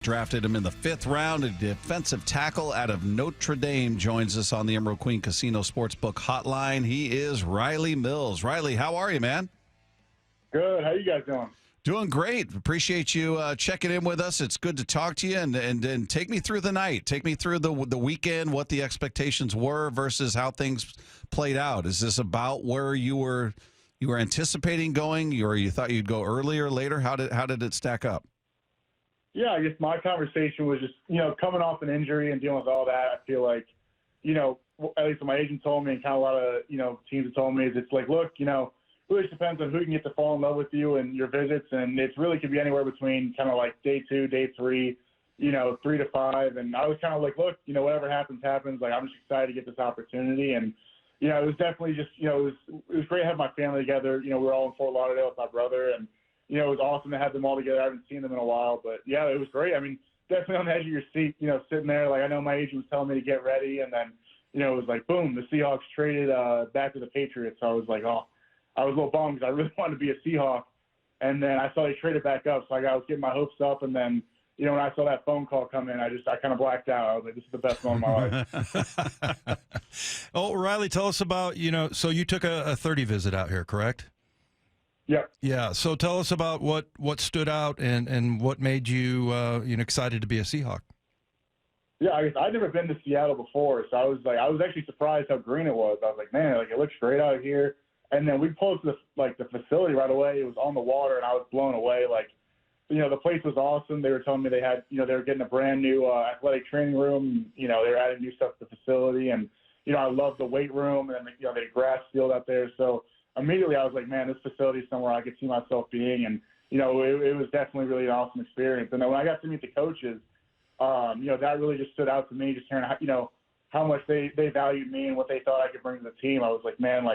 Drafted him in the 5th round. A defensive tackle out of Notre Dame joins us on the Emerald Queen Casino Sportsbook Hotline. He is Rylie Mills. Rylie, how are you, man? Good. How you guys doing? Doing great. Appreciate you checking in with us. It's good to talk to you, and take me through the night. Take me through the weekend, what the expectations were versus how things played out. Is this about where you were anticipating going, or you thought you'd go earlier or later? How did it stack up? Yeah, I guess my conversation was just, coming off an injury and dealing with all that. I feel like, at least what my agent told me and kind of a lot of, teams have told me is it's like, look, really depends on who can get to fall in love with you and your visits. And it really could be anywhere between kind of like day 2, day 3, 3 to 5. And I was kind of like, look, whatever happens, happens. Like, I'm just excited to get this opportunity. And, it was definitely just, it was great to have my family together. We were all in Fort Lauderdale with my brother, and it was awesome to have them all together. I haven't seen them in a while, but yeah, it was great. I mean, definitely on the edge of your seat, sitting there. Like, I know my agent was telling me to get ready, and then, it was like, boom, the Seahawks traded back to the Patriots. So I was like, oh, I was a little bummed because I really wanted to be a Seahawk. And then I saw they traded back up, so I was getting my hopes up. And then, when I saw that phone call come in, I kind of blacked out. I was like, this is the best moment of my life. Oh, Rylie, tell us about, so you took a 30 visit out here, correct? Yep. Yeah. So tell us about what stood out and what made you excited to be a Seahawk. Yeah, I guess I'd never been to Seattle before, so I was actually surprised how green it was. I was like, man, it looks great out here. And then we pulled to the facility right away. It was on the water, and I was blown away. The place was awesome. They were telling me they had, they were getting a brand new athletic training room. They were adding new stuff to the facility, and I love the weight room, and they had grass field out there. So immediately I was like, man, this facility is somewhere I could see myself being. And, it was definitely really an awesome experience. And then when I got to meet the coaches, that really just stood out to me, just hearing, how much they valued me and what they thought I could bring to the team. I was like, man,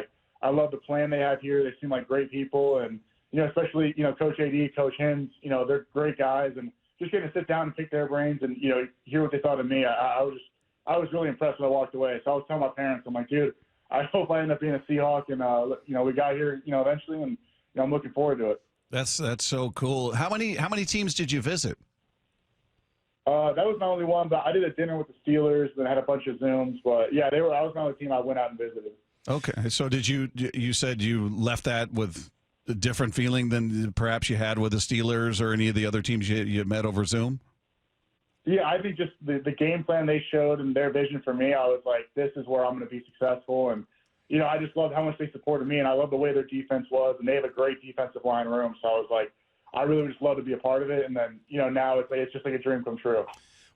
I love the plan they have here. They seem like great people. And, especially, Coach AD, Coach Hins, they're great guys. And just getting to sit down and pick their brains and, hear what they thought of me, I was really impressed when I walked away. So I was telling my parents, I'm like, dude, I hope I end up being a Seahawk, and we got here, eventually, and I'm looking forward to it. That's so cool. How many teams did you visit? That was my only one, but I did a dinner with the Steelers, then had a bunch of Zooms. But yeah, I was my only team I went out and visited. Okay, so you said you left that with a different feeling than perhaps you had with the Steelers or any of the other teams you met over Zoom? Yeah, I think just the game plan they showed and their vision for me, I was like, this is where I'm going to be successful. And, I just loved how much they supported me, and I love the way their defense was, and they have a great defensive line room. So I was like, I really would just love to be a part of it. And then, now it's just like a dream come true.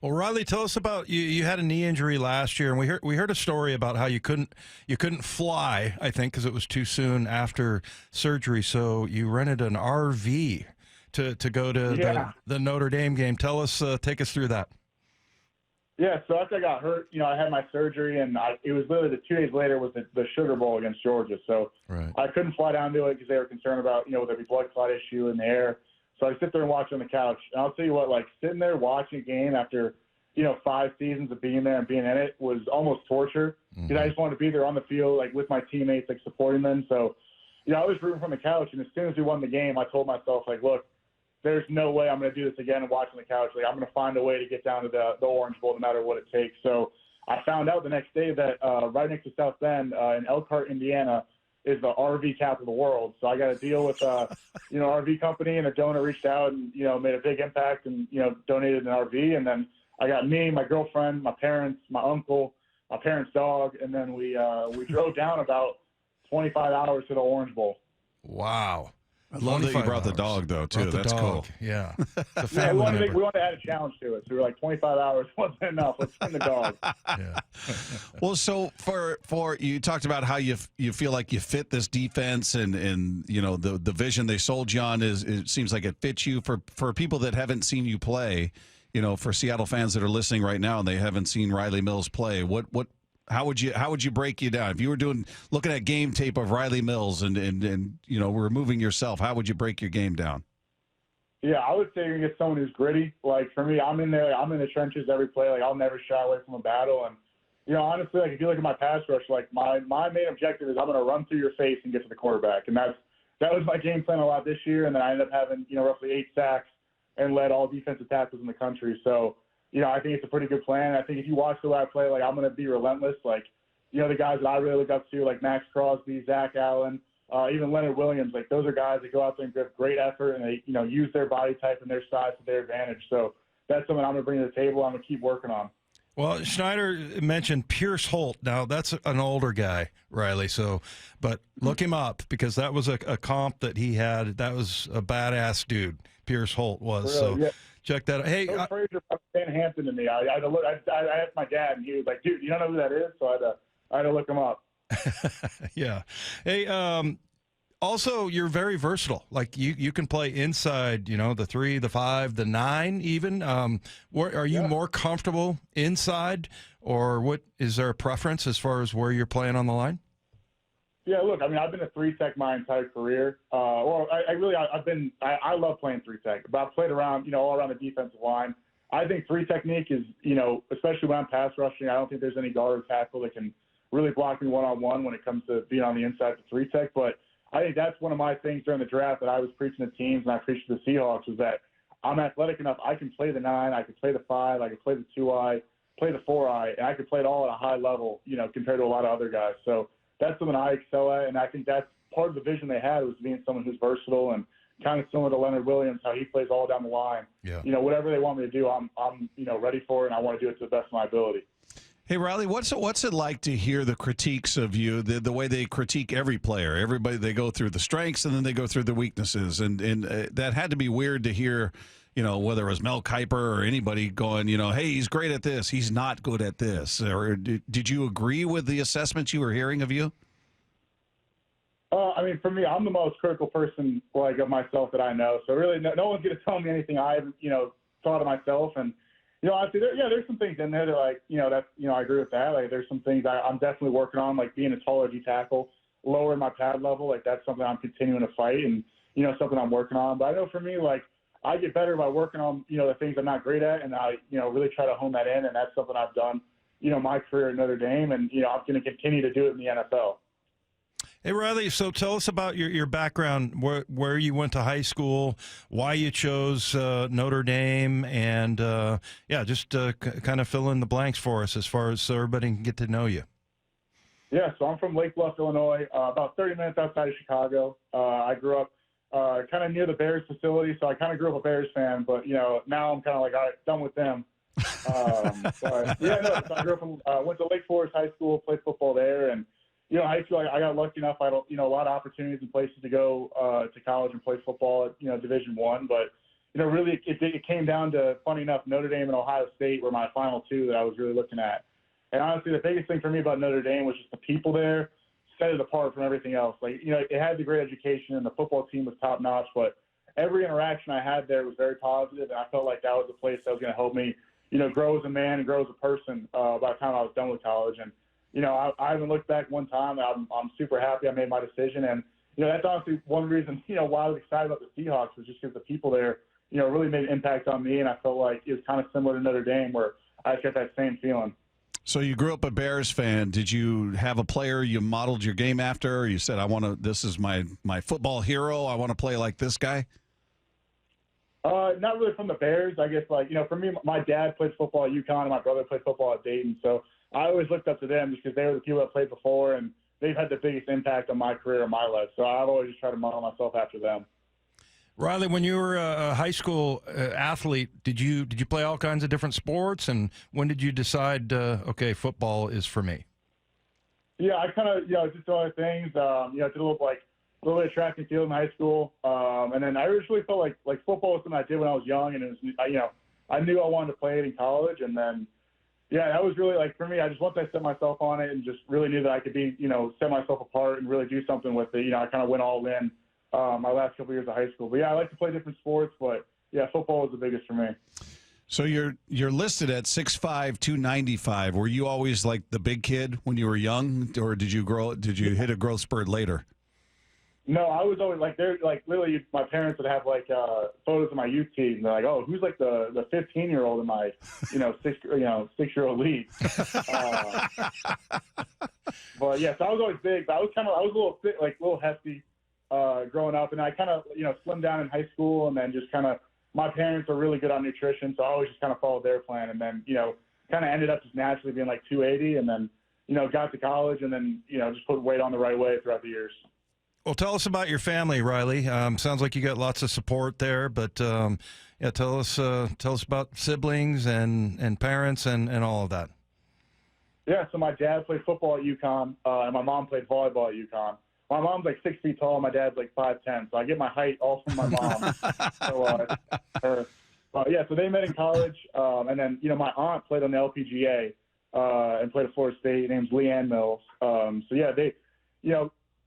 Well, Rylie, tell us about you had a knee injury last year, and we heard a story about how you couldn't fly, I think, because it was too soon after surgery. So you rented an RV to go to the Notre Dame game. Tell us, take us through that. Yeah, so after I got hurt, I had my surgery, and it was literally the 2 days later was the Sugar Bowl against Georgia. So right. I couldn't fly down to it because they were concerned about, with every blood clot issue in the air. So I sit there and watch on the couch. And I'll tell you what, sitting there watching a game after, 5 seasons of being there and being in it was almost torture. Because I just wanted to be there on the field, with my teammates, supporting them. So, I was rooting from the couch. And as soon as we won the game, I told myself, look, there's no way I'm going to do this again and watch on the couch. I'm going to find a way to get down to the Orange Bowl no matter what it takes. So I found out the next day that right next to South Bend in Elkhart, Indiana, is the RV capital of the world. So I got a deal with RV company, and a donor reached out and made a big impact and donated an RV. And then I got me, my girlfriend, my parents, my uncle, my parents' dog, and then we drove down about 25 hours to the Orange Bowl. Wow. I love that you brought the dog, though, too. That's cool. Yeah. We wanted to add a challenge to it. So we were 25 hours wasn't enough. Let's send the dog. Yeah. Well, so for you talked about how you feel like you fit this defense and the vision they sold you on it seems like it fits you. For people that haven't seen you play, for Seattle fans that are listening right now and they haven't seen Rylie Mills play, how would you break you down if you were looking at game tape of Rylie Mills and removing yourself? How would you break your game down? Yeah, I would say you're gonna get someone who's gritty. For me, I'm in there. I'm in the trenches every play. I'll never shy away from a battle. And honestly, if you look at my pass rush, my main objective is I'm gonna run through your face and get to the quarterback. And that was my game plan a lot this year. And then I ended up having roughly 8 sacks and led all defensive tackles in the country. So, I think it's a pretty good plan. I think if you watch the way I play, like, I'm going to be relentless. Like, the guys that I really look up to, like Max Crosby, Zach Allen, even Leonard Williams, like those are guys that go out there and give great effort and they, use their body type and their size to their advantage. So that's something I'm going to bring to the table. I'm going to keep working on. Well, Schneider mentioned Pierce Holt. Now, that's an older guy, Rylie. So, but look him up because that was a comp that he had. That was a badass dude. Pierce Holt was. Really? So Yeah. check that out. Hey, Frazier Van Hampton to me. I had to look. I asked my dad, and he was like, "Dude, you don't know who that is?" So I had to look him up. yeah. Hey, also, you're very versatile. Like you can play inside, the 3, the 5, the 9 even. Are you more comfortable inside, or what is there a preference as far as where you're playing on the line? Yeah, look, I mean, I've been a 3-tech my entire career. I love playing 3-tech, but I've played around, all around the defensive line. I think 3 technique is, especially when I'm pass rushing, I don't think there's any guard or tackle that can really block me one-on-one when it comes to being on the inside for 3-tech. But I think that's one of my things during the draft that I was preaching to teams and I preached to the Seahawks was that I'm athletic enough. I can play the 9, I can play the 5, I can play the 2-eye, play the 4-eye, and I can play it all at a high level, compared to a lot of other guys. So that's something I excel at, and I think that's part of the vision they had was being someone who's versatile and kind of similar to Leonard Williams, how he plays all down the line. Yeah. Whatever they want me to do, I'm ready for it, and I want to do it to the best of my ability. Hey, Rylie, what's it like to hear the critiques of you, the way they critique every player? Everybody, they go through the strengths and then they go through the weaknesses. And that had to be weird to hear, whether it was Mel Kiper or anybody going, hey, he's great at this, he's not good at this. Or did you agree with the assessments you were hearing of you? I mean, for me, I'm the most critical person, of myself that I know. So really, no one's going to tell me anything I haven't, thought of myself. And honestly, there's some things in there that I agree with that. Like, there's some things I'm definitely working on, like being a taller D tackle, lowering my pad level. Like, that's something I'm continuing to fight and, something I'm working on. But I know for me, I get better by working on, the things I'm not great at. And I, really try to hone that in. And that's something I've done, my career at Notre Dame. And, I'm going to continue to do it in the NFL. Hey, Rylie, so tell us about your background, where you went to high school, why you chose Notre Dame, and, just kind of fill in the blanks for us as far as so everybody can get to know you. Yeah, so I'm from Lake Bluff, Illinois, about 30 minutes outside of Chicago. I grew up kind of near the Bears facility, so I kind of grew up a Bears fan, but, now I'm kind of like, all right, done with them. So I grew up went to Lake Forest High School, played football there, and I feel like I got lucky enough. I had a lot of opportunities and places to go to college and play football at Division I. But really it came down to, funny enough, Notre Dame and Ohio State were my final two that I was really looking at. And honestly, the biggest thing for me about Notre Dame was just the people there set it apart from everything else. It had the great education and the football team was top notch, but every interaction I had there was very positive, and I felt like that was a place that was going to help me, grow as a man and grow as a person by the time I was done with college. And I haven't looked back one time. I'm super happy I made my decision. And, that's honestly one reason, why I was excited about the Seahawks was just because the people there, really made an impact on me. And I felt like it was kind of similar to Notre Dame where I got that same feeling. So you grew up a Bears fan. Did you have a player you modeled your game after? Or you said, this is my football hero. I want to play like this guy? Not really from the Bears. I guess, for me, my dad played football at UConn and my brother played football at Dayton. So I always looked up to them just because they were the people that played before, and they've had the biggest impact on my career and my life. So I've always just tried to model myself after them. Rylie, when you were a high school athlete, did you play all kinds of different sports? And when did you decide, okay, football is for me? Yeah, I kind of, did some other things. Did a little bit of track and field in high school. And then I originally felt like football was something I did when I was young, and it was, I knew I wanted to play it in college. And then, that was really for me, once I set myself on it and just really knew that I could be, set myself apart and really do something with it. I kind of went all in my last couple of years of high school. But I like to play different sports, but football was the biggest for me. So you're listed at 6'5", 295. Were you always like the big kid when you were young, or did you hit a growth spurt later? No, I was always literally my parents would have photos of my youth team. And they're like, oh, who's the 15-year-old in my 6-year-old league. But so I was always big, but I was a little fit, a little hefty growing up, and I kind of slimmed down in high school, and then just kind of my parents are really good on nutrition, so I always just kind of followed their plan. And then, kind of ended up just naturally being like 280, and then, got to college, and then, just put weight on the right way throughout the years. Well, tell us about your family, Rylie. Sounds like you got lots of support there, but tell us about siblings and parents and all of that. Yeah, so my dad played football at UConn, and my mom played volleyball at UConn. My mom's like 6 feet tall, my dad's like 5'10", so I get my height all from my mom. So they met in college, and then my aunt played on the LPGA and played at Florida State. Her name's Rylie Mills. They,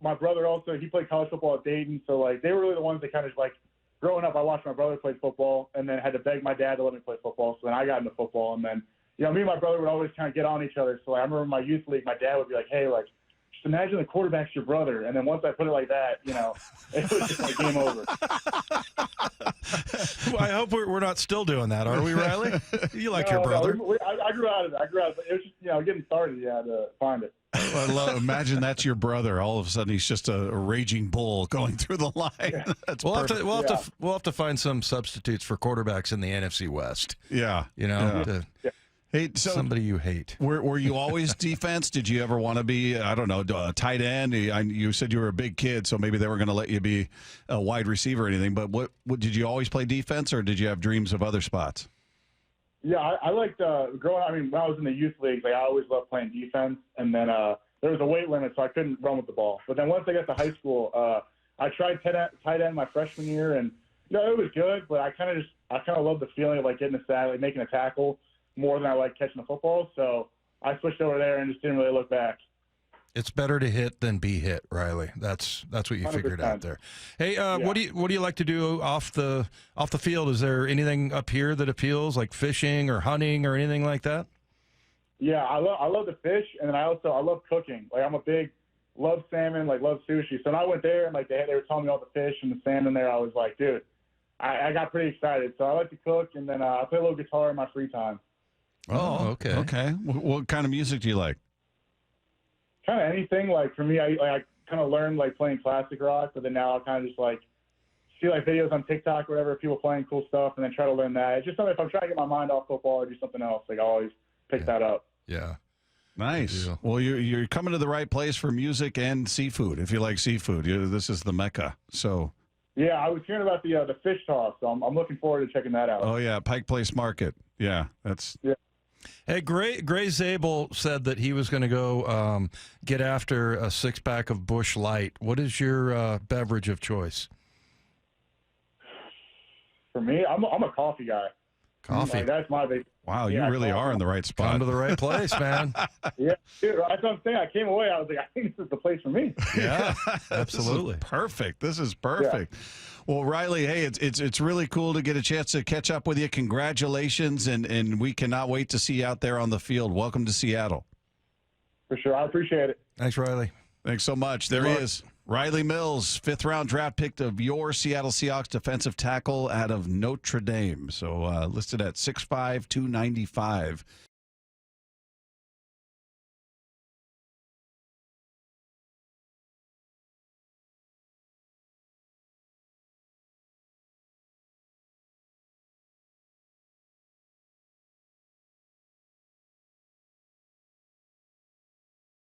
my brother also, he played college football at Dayton, so like they were really the ones that kind of like growing up. I watched my brother play football, and then had to beg my dad to let me play football. So then I got into football, and then me and my brother would always kind of get on each other. So like, I remember in my youth league, my dad would be like, "Hey, like, just imagine the quarterback's your brother." And then once I put it like that, it was just like game over. Well, I hope we're not still doing that, are we, Rylie? You like your brother. No, I grew out of it. But it was just, getting started. You had to find it. Imagine that's your brother. All of a sudden, he's just a raging bull going through the line. Yeah. That's we'll perfect. we'll have to find some substitutes for quarterbacks in the NFC West. Yeah. Hey, so somebody you hate. Were you always defense? Did you ever want to be, I don't know, a tight end? You said you were a big kid, so maybe they were going to let you be a wide receiver or anything. But what did you always play defense, or did you have dreams of other spots? Yeah, I liked growing up. I mean, when I was in the youth leagues, I always loved playing defense. And then there was a weight limit, so I couldn't run with the ball. But then once I got to high school, I tried tight end my freshman year, and it was good. But I kind of loved the feeling of like getting a sack, like making a tackle, more than I like catching the football. So I switched over there and just didn't really look back. It's better to hit than be hit, Rylie. That's what you 100%. figured out there. Hey, what do you like to do off the field? Is there anything up here that appeals, like fishing or hunting or anything like that? Yeah, I love to fish, and then I love cooking. Like I'm a big love salmon, like love sushi. So when I went there and like they were telling me all the fish and the salmon there, I was like, dude, I got pretty excited. So I like to cook, and then I play a little guitar in my free time. Oh, okay. Okay. What kind of music do you like? Kind of anything. Like for me, I kind of learned like playing classic rock, but then now I kind of just like see like videos on TikTok or whatever, people playing cool stuff, and then try to learn that. It's just something, if I'm trying to get my mind off football or do something else, like I always pick that up. Yeah. Nice. Well, you're coming to the right place for music and seafood. If you like seafood, this is the Mecca. So. Yeah, I was hearing about the fish toss, so I'm looking forward to checking that out. Oh yeah, Pike Place Market. Yeah, that's. Yeah. Hey, Gray Zabel said that he was going to go get after a 6-pack of Busch Light. What is your beverage of choice? For me, I'm a coffee guy. Coffee. Like, that's my big. Wow, you really are in the right spot. Come to the right place, man. Yeah, dude, that's what I'm saying. I came away, I was like, I think this is the place for me. Yeah, absolutely. This is perfect. Yeah. Well, Rylie, hey, it's really cool to get a chance to catch up with you. Congratulations, and we cannot wait to see you out there on the field. Welcome to Seattle. For sure. I appreciate it. Thanks, Rylie. Thanks so much. There he is. Rylie Mills, 5th-round draft pick of your Seattle Seahawks defensive tackle out of Notre Dame. So listed at 6'5", 295.